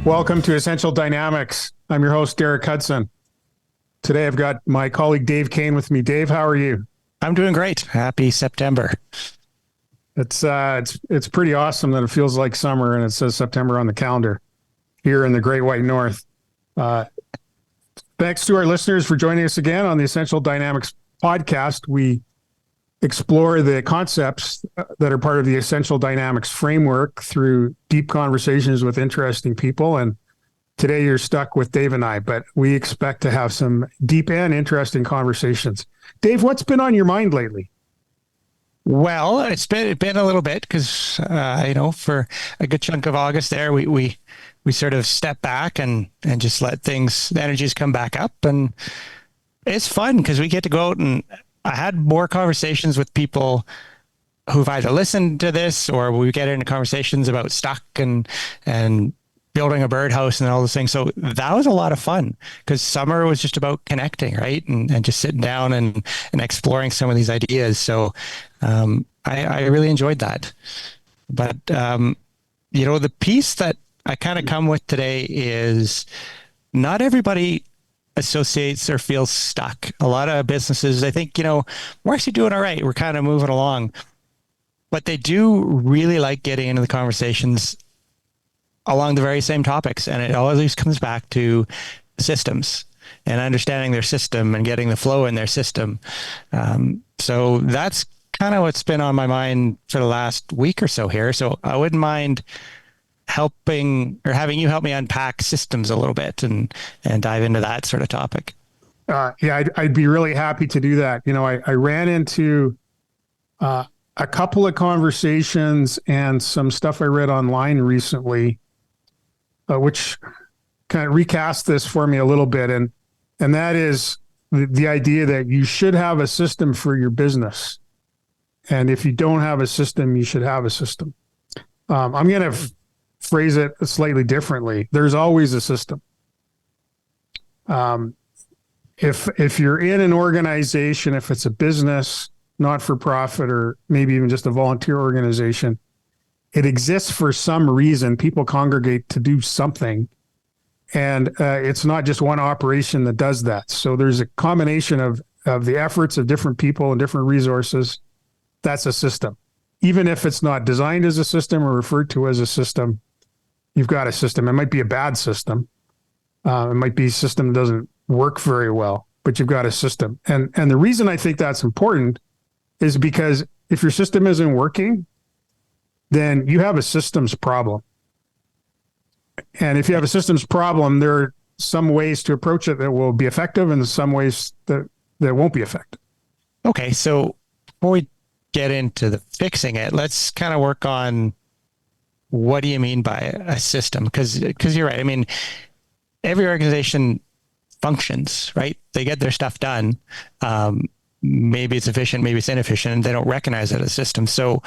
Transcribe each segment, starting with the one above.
Welcome to Essential Dynamics. I'm your host, Derek Hudson. Today I've got my colleague Dave Kane with me. Dave, how are you? I'm doing great. Happy September. It's pretty awesome that it feels like summer and it says September on the calendar here in the Great White North. Thanks to our listeners for joining us again on the Essential Dynamics podcast. We explore the concepts that are part of the Essential Dynamics framework through deep conversations with interesting people. And today you're stuck with Dave and I, but we expect to have some deep and interesting conversations. Dave, what's been on your mind lately? Well, it's been a little bit because for a good chunk of August there, we sort of step back and just let the energies come back up, and it's fun because we get to go out, and I had more conversations with people who've either listened to this or we get into conversations about stock and building a birdhouse and all those things. So that was a lot of fun because summer was just about connecting, right? And just sitting down and exploring some of these ideas. So I really enjoyed that. But, the piece that I kind of come with today is not everybody associates or feels stuck. A lot of businesses, they think, we're actually doing all right. We're kind of moving along. But they do really like getting into the conversations along the very same topics. And it always comes back to systems and understanding their system and getting the flow in their system. So that's kind of what's been on my mind for the last week or so here. So I wouldn't mind helping or having you help me unpack systems a little bit and dive into that sort of topic. I'd be really happy to do that. I ran into a couple of conversations and some stuff I read online recently, which kind of recast this for me a little bit. And that is the idea that you should have a system for your business. And if you don't have a system, you should have a system. I'm going to phrase it slightly differently. There's always a system. If you're in an organization, if it's a business, not for profit, or maybe even just a volunteer organization, it exists for some reason. People congregate to do something. And it's not just one operation that does that. So there's a combination of the efforts of different people and different resources. That's a system. Even if it's not designed as a system or referred to as a system, you've got a system. It might be a bad system. It might be a system that doesn't work very well, but you've got a system. And the reason I think that's important is because if your system isn't working, then you have a systems problem. And if you have a systems problem, there are some ways to approach it that will be effective and some ways that won't be effective. Okay, so before we get into the fixing it, let's kind of work on what do you mean by a system? Because you're right. I mean, every organization functions, right? They get their stuff done. Maybe it's efficient, maybe it's inefficient, and they don't recognize it as a system. So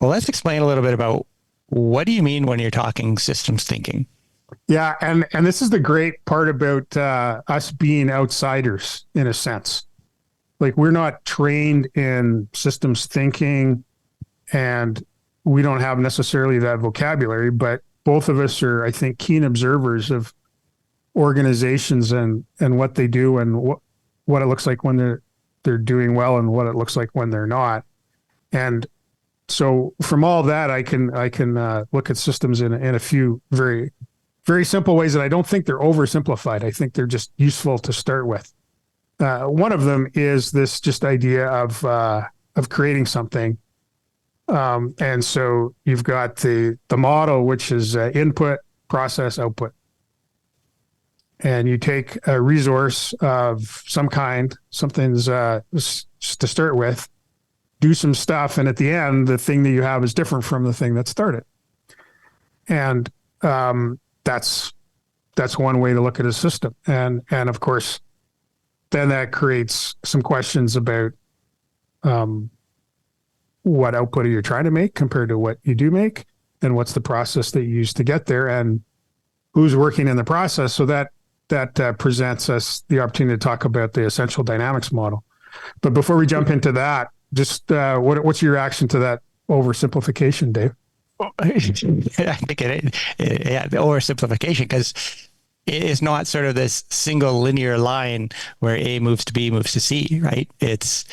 let's explain a little bit about what do you mean when you're talking systems thinking? Yeah, and this is the great part about us being outsiders in a sense. Like, we're not trained in systems thinking and we don't have necessarily that vocabulary, but both of us are, I think, keen observers of organizations and what they do and what it looks like when they're doing well and what it looks like when they're not. And so from all that, I can look at systems in a few very, very simple ways that I don't think they're oversimplified. I think they're just useful to start with. One of them is this just idea of creating something. And so you've got the model, which is input, process, output. And you take a resource of some kind, something's to start with, do some stuff, and at the end, the thing that you have is different from the thing that started. And that's one way to look at a system. And of course, then that creates some questions about what output are you trying to make compared to what you do make, and what's the process that you use to get there, and who's working in the process. So that presents us the opportunity to talk about the essential dynamics model. But before we jump into that, just what's your reaction to that oversimplification, Dave? I think yeah, the oversimplification, because it is not sort of this single linear line where A moves to B moves to C, right? It's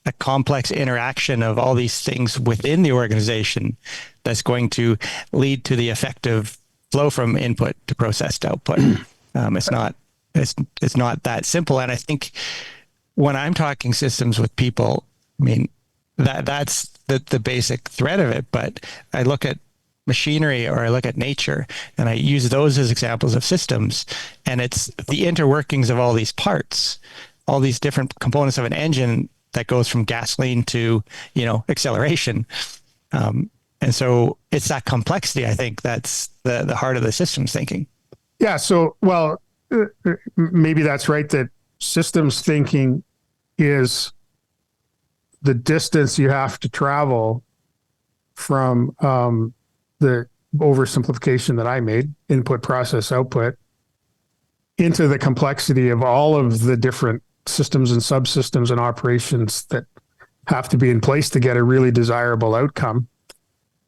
a complex interaction of all these things within the organization that's going to lead to the effective flow from input to process to output. It's not it's not that simple. And I think when I'm talking systems with people, I mean, that's the basic thread of it. But I look at machinery or I look at nature and I use those as examples of systems. And it's the interworkings of all these parts, all these different components of an engine that goes from gasoline to, acceleration. And so it's that complexity, I think, that's the heart of the systems thinking. Yeah. So, well, maybe that's right, that systems thinking is the distance you have to travel from the oversimplification that I made, input, process, output, into the complexity of all of the different systems and subsystems and operations that have to be in place to get a really desirable outcome.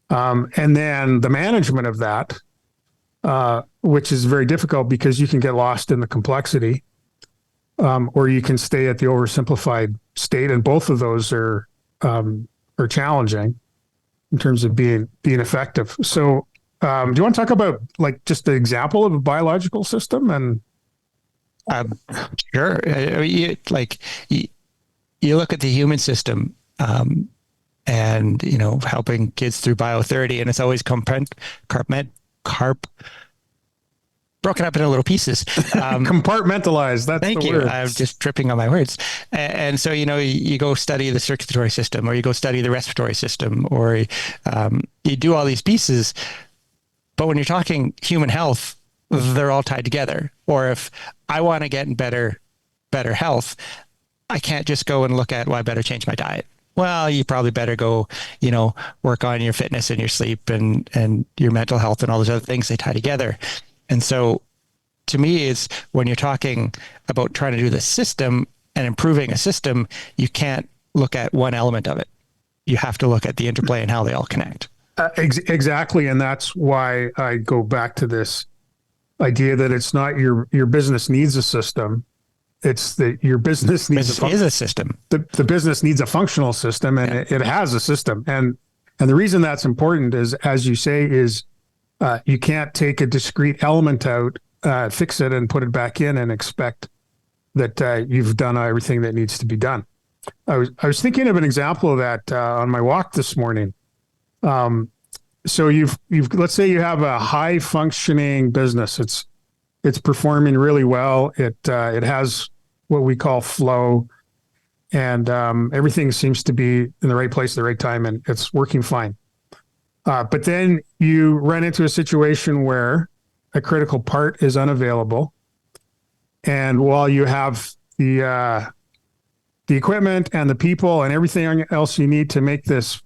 And then the management of that, which is very difficult because you can get lost in the complexity, or you can stay at the oversimplified state, and both of those are challenging in terms of being effective. So, do you want to talk about like just an example of a biological system? And sure, you look at the human system, and helping kids through Bio30, and it's always broken up into little pieces. Compartmentalized. That's thank the you. word. I'm just tripping on my words. And so, you go study the circulatory system, or you go study the respiratory system, or you do all these pieces. But when you're talking human health, they're all tied together. Or if I want to get in better health, I can't just go and look at, well, I better change my diet. Well, you probably better go, work on your fitness and your sleep and your mental health and all those other things. They tie together. And so to me, it's when you're talking about trying to do the system and improving a system, you can't look at one element of it. You have to look at the interplay and how they all connect. Exactly. And that's why I go back to this idea that it's not your business needs a system. It's that your business needs a system. The business needs a functional system, and it has a system. And the reason that's important is, as you say, is you can't take a discrete element out, fix it, and put it back in and expect that you've done everything that needs to be done. I was thinking of an example of that on my walk this morning. So you've let's say you have a high functioning business. It's performing really well. It has what we call flow, and everything seems to be in the right place at the right time, and it's working fine. But then you run into a situation where a critical part is unavailable, and while you have the equipment and the people and everything else you need to make this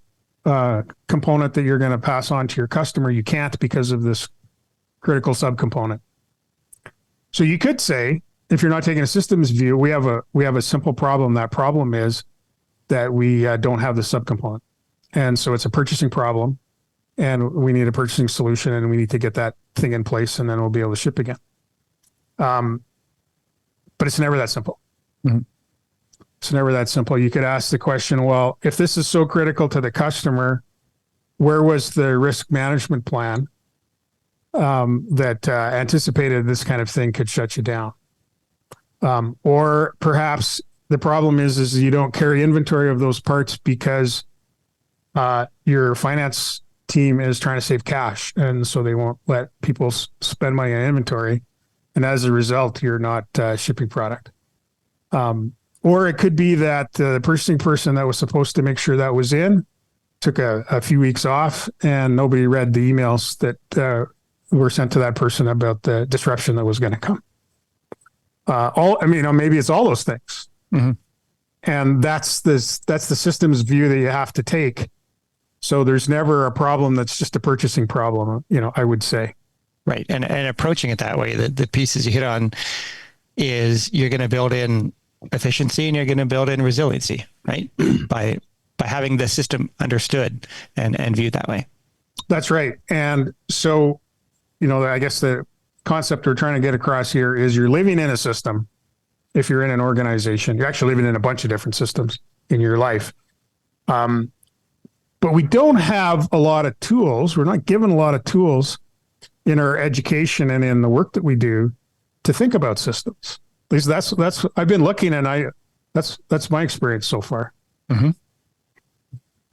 component that you're going to pass on to your customer, you can't because of this critical subcomponent. So you could say, if you're not taking a systems view, we have a simple problem. That problem is that we don't have the subcomponent, and so it's a purchasing problem, and we need a purchasing solution, and we need to get that thing in place, and then we'll be able to ship again. But it's never that simple. Mm-hmm. It's never that simple. You could ask the question, well, if this is so critical to the customer, where was the risk management plan that anticipated this kind of thing could shut you down? Or perhaps the problem is you don't carry inventory of those parts because your finance team is trying to save cash, and so they won't let people spend money on inventory, and as a result, you're not shipping product. Or it could be that the purchasing person that was supposed to make sure that was in took a few weeks off, and nobody read the emails that were sent to that person about the disruption that was going to come. Maybe it's all those things. Mm-hmm. And that's the systems view that you have to take. So there's never a problem that's just a purchasing problem, I would say. Right. And approaching it that way, the pieces you hit on is you're going to build in efficiency and you're going to build in resiliency, right? by having the system understood and viewed that way. That's right. And so, I guess the concept we're trying to get across here is you're living in a system. If you're in an organization, you're actually living in a bunch of different systems in your life. But we don't have a lot of tools. We're not given a lot of tools in our education and in the work that we do to think about systems. At least that's I've been looking, and that's my experience so far. Mm-hmm.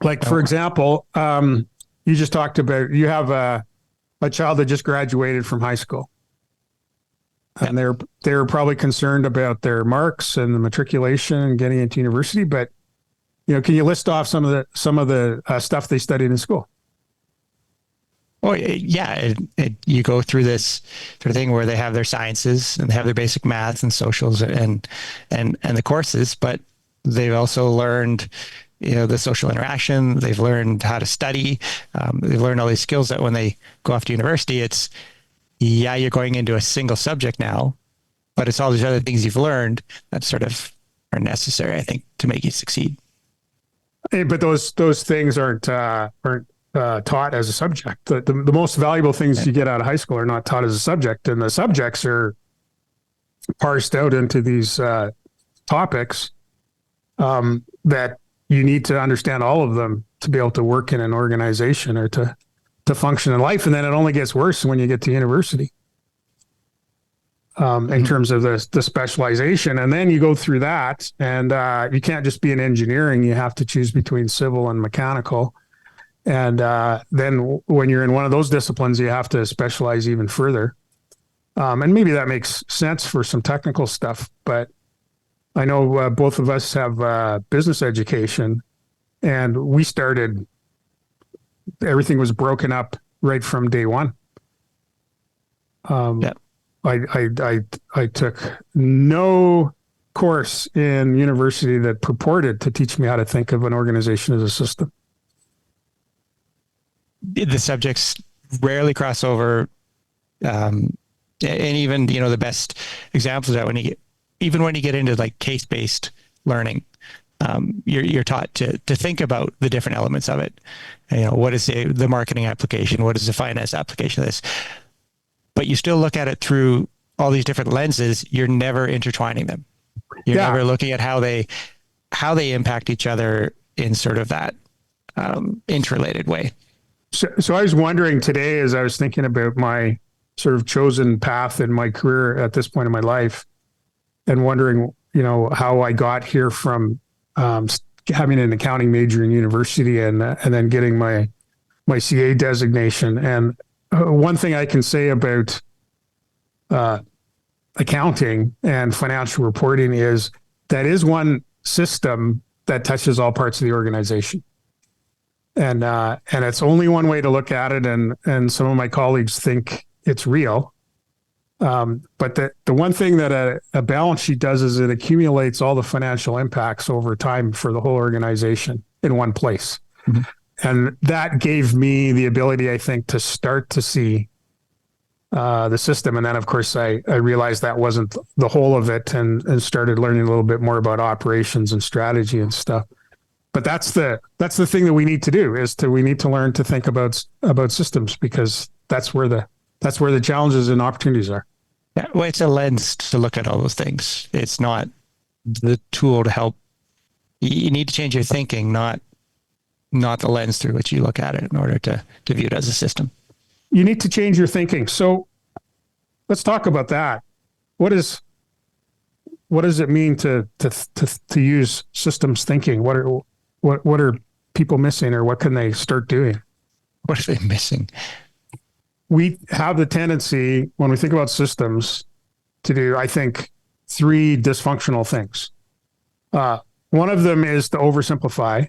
Like, for example, you just talked about, you have a child that just graduated from high school, and they're probably concerned about their marks and the matriculation and getting into university. But can you list off some of the stuff they studied in school? Oh yeah, you go through this sort of thing where they have their sciences and they have their basic maths and socials and the courses, but they've also learned the social interaction. They've learned how to study. They've learned all these skills that when they go off to university, you're going into a single subject now, but it's all these other things you've learned that sort of are necessary, I think, to make you succeed. But those things aren't taught as a subject. The most valuable things you get out of high school are not taught as a subject, and the subjects are parsed out into these topics that you need to understand all of them to be able to work in an organization or to function in life. And then it only gets worse when you get to university in terms of the specialization. And then you go through that, and you can't just be in engineering. You have to choose between civil and mechanical. And then when you're in one of those disciplines, you have to specialize even further. And maybe that makes sense for some technical stuff, but I know both of us have business education, and we started, everything was broken up right from day one. I took no course in university that purported to teach me how to think of an organization as a system. The subjects rarely cross over. And even, the best examples of that, when you get into like case-based learning, you're taught to think about the different elements of it. What is the marketing application? What is the finance application of this? But you still look at it through all these different lenses. You're never intertwining them. You're never looking at how they impact each other in sort of that interrelated way. So I was wondering today, as I was thinking about my sort of chosen path in my career at this point in my life, and wondering, how I got here from having an accounting major in university and then getting my CA designation. And one thing I can say about accounting and financial reporting is that is one system that touches all parts of the organization. And it's only one way to look at it. And some of my colleagues think it's real. But the one thing that a balance sheet does is it accumulates all the financial impacts over time for the whole organization in one place. Mm-hmm. And that gave me the ability, I think, to start to see the system. And then, of course, I realized that wasn't the whole of it, and started learning a little bit more about operations and strategy and stuff. But that's the thing that we need to do, we need to learn to think about systems, because that's where the challenges and opportunities are. Yeah, well, it's a lens to look at all those things. It's not the tool to help. You need to change your thinking, not the lens through which you look at it, in order to view it as a system. You need to change your thinking. So let's talk about that. What does it mean to use systems thinking? What are people missing, or what can they start doing? What are they missing? We have the tendency, when we think about systems, to do, I think, three dysfunctional things. One of them is to oversimplify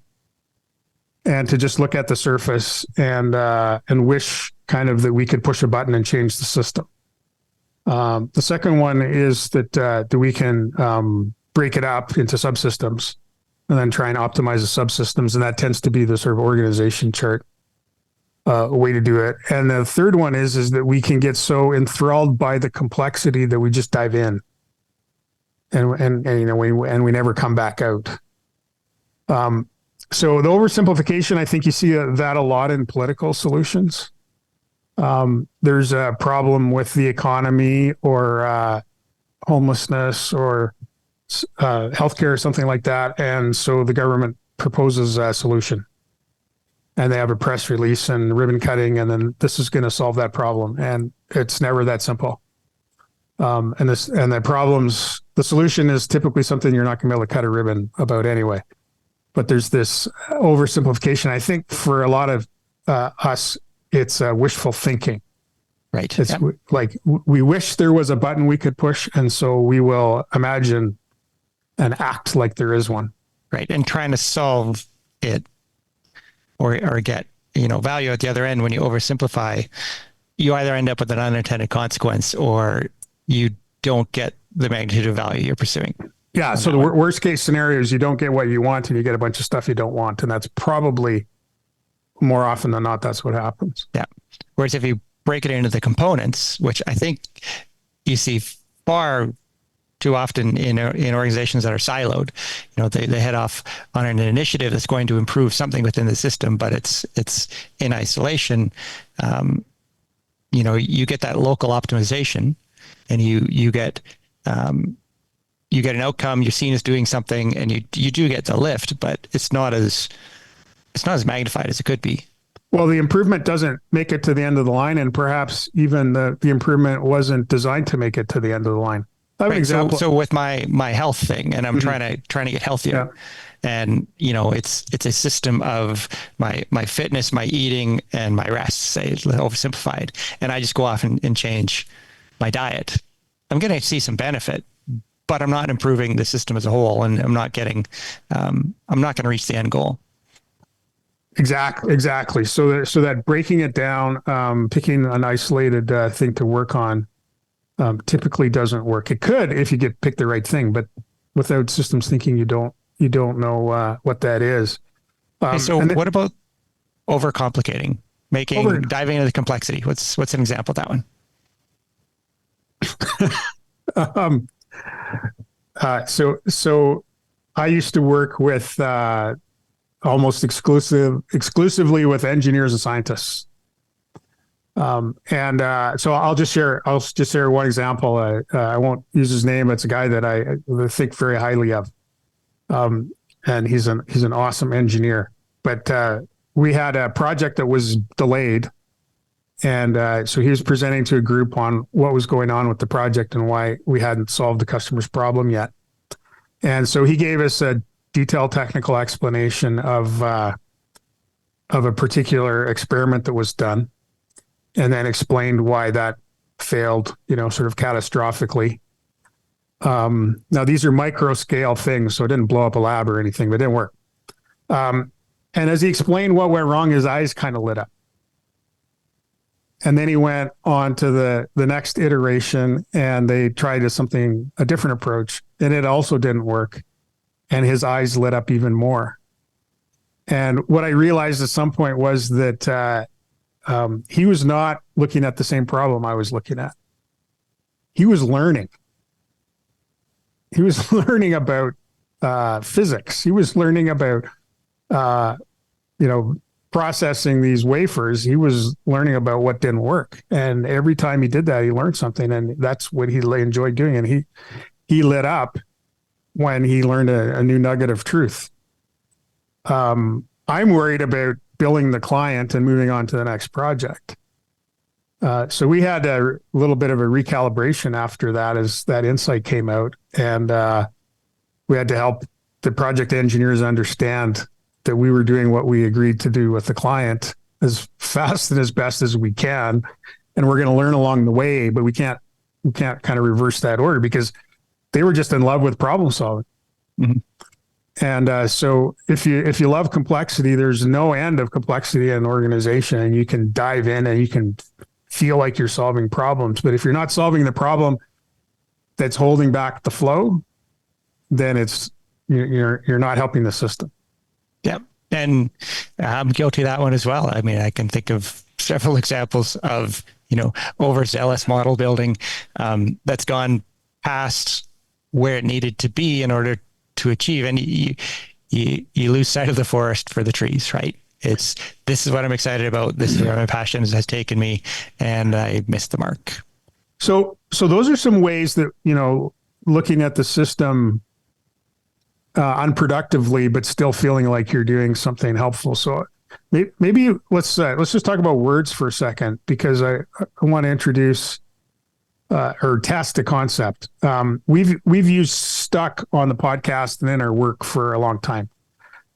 and to just look at the surface and wish kind of that we could push a button and change the system. The second one is that we can break it up into subsystems and then try and optimize the subsystems, and that tends to be the sort of organization chart way to do it. And the third one is that we can get so enthralled by the complexity that we just dive in, and we never come back out. So the oversimplification, I think you see that a lot in political solutions. There's a problem with the economy or homelessness or healthcare or something like that, and so the government proposes a solution, and they have a press release and ribbon cutting, and then this is going to solve that problem, and it's never that simple. The solution is typically something you're not going to be able to cut a ribbon about anyway. But there's this oversimplification. I think for a lot of us, it's wishful thinking. Right. It's like we wish there was a button we could push, and so we will imagine and act like there is one. Right. And trying to solve it or get, value at the other end. When you oversimplify, you either end up with an unintended consequence or you don't get the magnitude of value you're pursuing. Yeah. So the worst case scenario is you don't get what you want and you get a bunch of stuff you don't want. And that's probably more often than not, that's what happens. Yeah. Whereas if you break it into the components, which I think you see far too often in organizations that are siloed, they head off on an initiative that's going to improve something within the system, but it's in isolation. You get that local optimization, and you get an outcome. You're seen as doing something, and you do get the lift, but it's not as magnified as it could be. Well, the improvement doesn't make it to the end of the line, and perhaps even the improvement wasn't designed to make it to the end of the line. I have an example. So with my health thing, and I'm trying to get healthier, and it's a system of my fitness, my eating, and my rest. Say oversimplified, and I just go off and change my diet. I'm going to see some benefit, but I'm not improving the system as a whole, and I'm not going to reach the end goal. Exactly. So that breaking it down, picking an isolated thing to work on, typically doesn't work. It could if you pick the right thing, but without systems thinking, you don't know what that is. What about overcomplicating, diving into the complexity? What's an example of that one? So I used to work with almost exclusively with engineers and scientists. So I'll just share one example. I won't use his name. It's a guy that I think very highly of. And he's an awesome engineer, but we had a project that was delayed. And so he was presenting to a group on what was going on with the project and why we hadn't solved the customer's problem yet. And so he gave us a detailed technical explanation of a particular experiment that was done, and then explained why that failed, sort of catastrophically. Now, these are micro scale things, so it didn't blow up a lab or anything, but it didn't work. And as he explained what went wrong, his eyes kind of lit up. And then he went on to the next iteration, and they tried a different approach, and it also didn't work. And his eyes lit up even more. And what I realized at some point was that he was not looking at the same problem I was looking at. He was learning. He was learning about physics. He was learning about, processing these wafers. He was learning about what didn't work. And every time he did that, he learned something. And that's what he enjoyed doing. And he lit up when he learned a new nugget of truth. I'm worried about billing the client and moving on to the next project. So we had a little bit of a recalibration after that as that insight came out. And we had to help the project engineers understand that we were doing what we agreed to do with the client as fast and as best as we can. And we're going to learn along the way, but we can't kind of reverse that order because they were just in love with problem solving. Mm-hmm. And so if you love complexity, there's no end of complexity in an organization, and you can dive in and you can feel like you're solving problems. But if you're not solving the problem that's holding back the flow, then you're not helping the system. Yep. And I'm guilty of that one as well. I mean, I can think of several examples of, overzealous model building that's gone past where it needed to be in order to achieve. And you lose sight of the forest for the trees, right? This is what I'm excited about. This is where my passion has taken me, and I missed the mark. So those are some ways that, looking at the system unproductively, but still feeling like you're doing something helpful. So maybe let's just talk about words for a second, because I want to introduce or test a concept. We've used stuck on the podcast and in our work for a long time.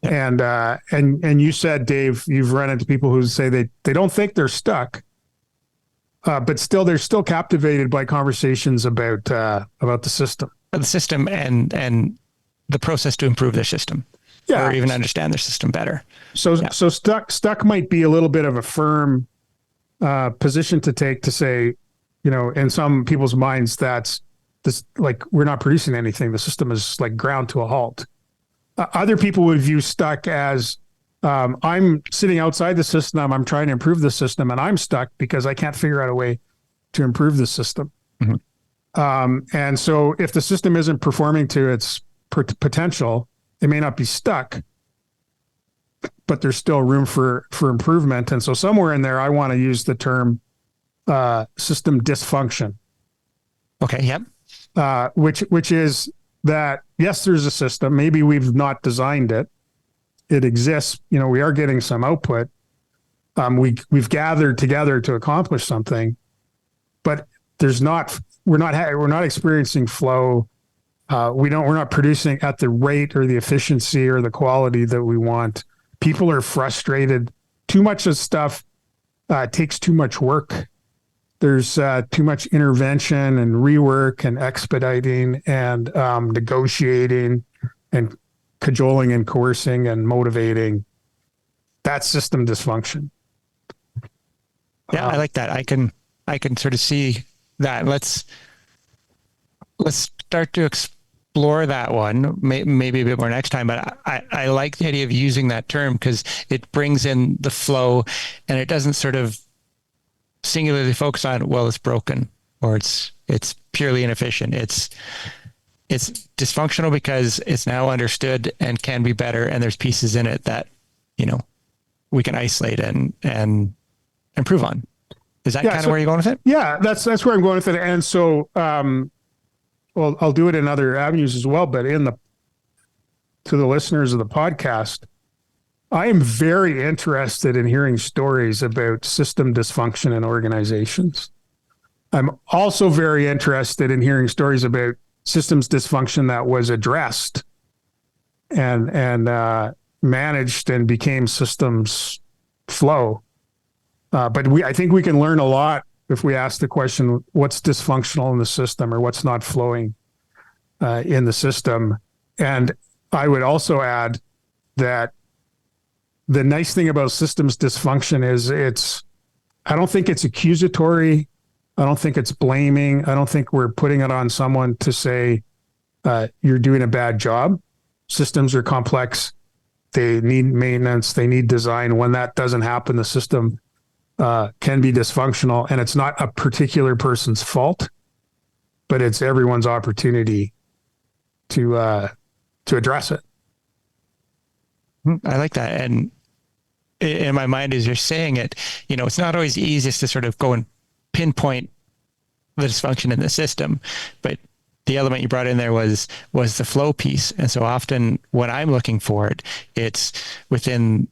Yeah. And you said, Dave, you've run into people who say they don't think they're stuck, but they're still captivated by conversations about the system. The system and the process to improve their system, or even understand their system better. So stuck might be a little bit of a firm position to take, to say, in some people's minds, that's this, like, we're not producing anything. The system is like ground to a halt. Other people would view stuck as I'm sitting outside the system. I'm trying to improve the system, and I'm stuck because I can't figure out a way to improve the system. Mm-hmm. And so if the system isn't performing to its potential, it may not be stuck, but there's still room for improvement. And so somewhere in there, I want to use the term system dysfunction. Okay. Yep. Which is that, yes, there's a system. Maybe we've not designed it. It exists. We are getting some output. We've gathered together to accomplish something, but we're not experiencing flow. We're not producing at the rate or the efficiency or the quality that we want. People are frustrated. Too much of stuff takes too much work. There's too much intervention and rework and expediting and negotiating and cajoling and coercing and motivating. That's system dysfunction. Yeah, I like that. I can sort of see that. Let's start to explore that one, maybe a bit more next time. But I like the idea of using that term, because it brings in the flow, and it doesn't sort of singularly focus on, well, it's broken, or it's purely inefficient. It's dysfunctional because it's now understood and can be better, and there's pieces in it that we can isolate and improve on. Is that kind of where you're going with it? Yeah, that's where I'm going with it. And so, well, I'll do it in other avenues as well, but to the listeners of the podcast, I am very interested in hearing stories about system dysfunction in organizations. I'm also very interested in hearing stories about systems dysfunction that was addressed and managed and became systems flow. But I think we can learn a lot if we ask the question, what's dysfunctional in the system, or what's not flowing in the system. And I would also add that the nice thing about systems dysfunction is I don't think it's accusatory. I don't think it's blaming. I don't think we're putting it on someone to say, you're doing a bad job. Systems are complex. They need maintenance. They need design. When that doesn't happen, the system can be dysfunctional, and it's not a particular person's fault, but it's everyone's opportunity to address it. I like that. And in my mind, as you're saying it, it's not always easiest to sort of go and pinpoint the dysfunction in the system, but the element you brought in there was the flow piece. And so often when I'm looking for it, it's within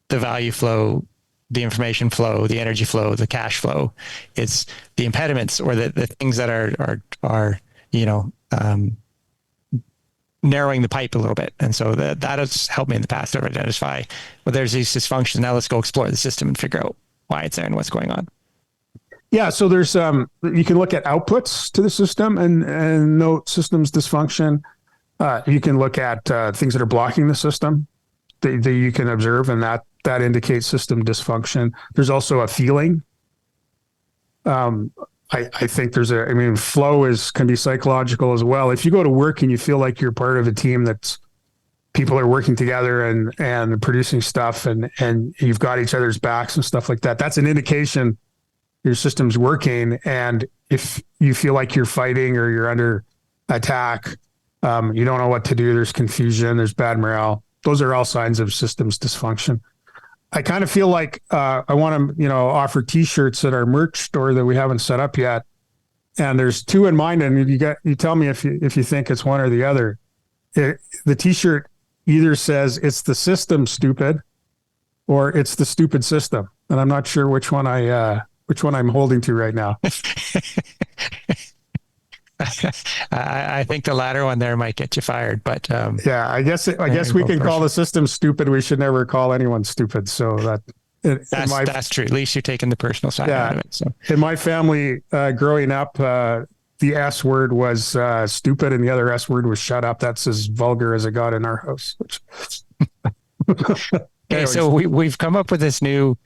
the value flow, the information flow, the energy flow, the cash flow. It's the impediments, or the things that are narrowing the pipe a little bit. And so that has helped me in the past to identify, well, there's these dysfunctions. Now let's go explore the system and figure out why it's there and what's going on. Yeah. So there's, you can look at outputs to the system and note systems dysfunction. You can look at things that are blocking the system that you can observe, and that indicates system dysfunction. There's also a feeling. I think flow can be psychological as well. If you go to work and you feel like you're part of a team that's people are working together and producing stuff and you've got each other's backs and stuff like that, that's an indication your system's working. And if you feel like you're fighting or you're under attack, you don't know what to do, there's confusion, there's bad morale, those are all signs of systems dysfunction. I kind of feel like I want to, offer T-shirts at our merch store that we haven't set up yet, and there's two in mind, and you tell me if you think it's one or the other. The T-shirt either says it's the system stupid, or it's the stupid system, and I'm not sure which one I'm holding to right now. I think the latter one there might get you fired, but yeah, I guess we can call the system stupid. We should never call anyone stupid. So that's true. At least you're taking the personal side out of it. So in my family, growing up, the S word was stupid, and the other S word was shut up. That's as vulgar as it got in our house. Okay, so we've come up with this new,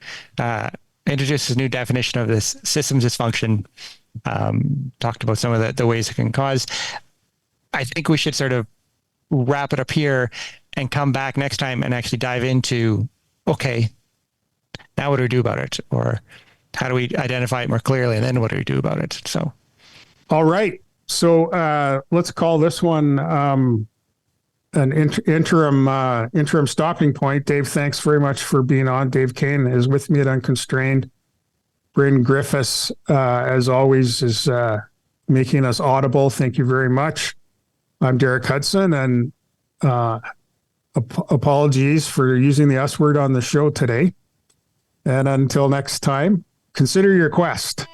introduced this new definition of this systems dysfunction. Talked about some of the ways it can cause. I think we should sort of wrap it up here and come back next time and actually dive into, okay, now what do we do about it? Or how do we identify it more clearly? And then what do we do about it? So, all right. So let's call this one an interim stopping point. Dave, thanks very much for being on. Dave Kane is with me at Unconstrained. Bryn Griffiths, as always, is making us audible. Thank you very much. I'm Derek Hudson, and apologies for using the S word on the show today. And until next time, consider your quest.